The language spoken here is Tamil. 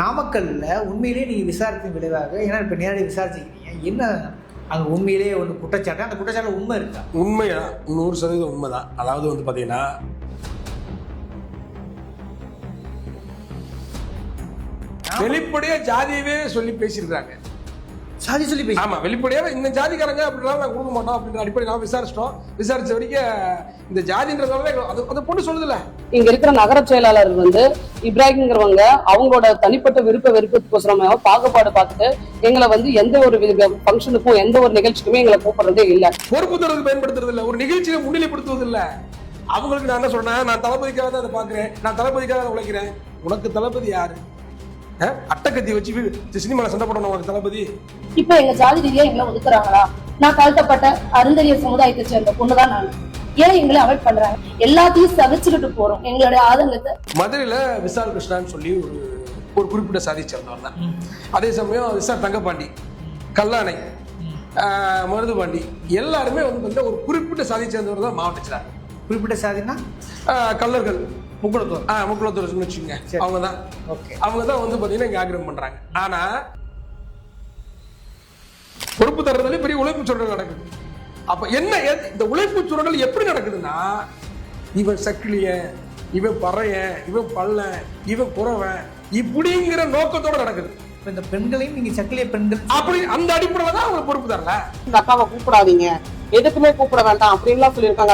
நாமக்கல்ல உண்மையிலேயே நீங்கள் விசாரித்த விளைவாக, ஏன்னா இப்போ நேரடி விசாரிச்சுக்கிறீங்க, என்ன அங்கே உண்மையிலேயே ஒரு குற்றச்சாட்டு, அந்த குற்றச்சாட்டு உண்மை இருக்கா? உண்மையா? 100% உண்மைதான். அதாவது வந்து பார்த்தீங்கன்னா, வெளிப்படையா ஜாதியவே சொல்லி பேசியிருக்காங்க. சாதி சொல்லி பேசி, ஆமா, வெளிப்படையாக இந்த ஜாதிக்காரங்க அப்படின்னாலும் நான் கொடுக்க மாட்டோம் அப்படின்ற அடிப்படை நான் விசாரிச்சிட்டோம். விசாரிச்ச வரைக்கும் இந்த ஜாதின்றதால அந்த பொண்ணு சொல்லுதுல, இங்க இருக்கிற நகர செயலாளர் வந்து இப்ராஹிம்ங்கிறவங்க அவங்களோட தனிப்பட்ட விருப்ப வெறுப்புக்கோசரம் பாகுபாடு பார்த்துட்டு எங்களை வந்து எந்த ஒரு ஃபங்க்ஷனுக்கும் எந்த ஒரு நிகழ்ச்சிக்குமே எங்களை கூப்பிடுறதே இல்லை. பொறுப்பு தரது பயன்படுத்துறது இல்லை, ஒரு நிகழ்ச்சியை முன்னிலைப்படுத்துவது இல்லை. அவங்களுக்கு நான் என்ன சொன்னேன், நான் தளபதிக்காக தான் அதை பாக்குறேன், நான் தளபதிக்காக தான் உழைக்கிறேன். உனக்கு தளபதி யாரு? அட்டக்கத்தி வச்சு சினிமால சண்டை போடணும் உனக்கு தளபதி? இப்ப எங்க ஜாதி ரீதியா எங்களை ஒதுக்குறாங்களா? நான் தாழ்த்தப்பட்ட அருந்தறியர் சமுதாயத்தை சேர்ந்த பொண்ணுதான் நான். ஏன் எங்களை அவாய்ட் பண்றாங்க? எல்லாத்தையும் சகிச்சுக்கிட்டு போறோம் எங்களுடைய ஆதங்கத்தை. மதுரையில விசால் கிருஷ்ணான்னு சொல்லி ஒரு குறிப்பிட்ட சாதி சேர்ந்தவர் தான். அதே சமயம் விசால் தங்கப்பாண்டி, கல்லாணை, மருதுபாண்டி எல்லாருமே வந்து ஒரு குறிப்பிட்ட சாதி சேர்ந்தவர் தான் மாவட்ட செயலாளர். குறிப்பிட்ட சாதினா கல்லர்கள், முக்குளத்தூர், முக்குளத்தூர் வச்சுங்க, அவங்க தான். அவங்க தான் வந்து பாத்தீங்கன்னா இங்க ஆக்கிரமம் பண்றாங்க. ஆனா பொறுப்பு தர்றதுல பெரிய உழைப்பு சுரண்டல் நடக்குது. அப்ப என்ன இந்த உழைப்பு சுரண்டல் எப்படி நடக்குதுன்னா, இவன் சக்கிலியன், இவன் பறையன், இவன் பள்ளன், இவன் குறவன், இப்படிங்கிற நோக்கத்தோட நடக்குது. இந்த பெண்களையும் நீங்க சக்கிலிய பெண்கள் அப்படி அந்த அடிப்படையில தான் அவங்க பொறுப்பு தரல. இந்த அக்காவை கூப்பிடாதீங்க, எதுக்குமே கூப்பிட வேண்டாம் அப்படின்லாம் சொல்லியிருக்காங்க.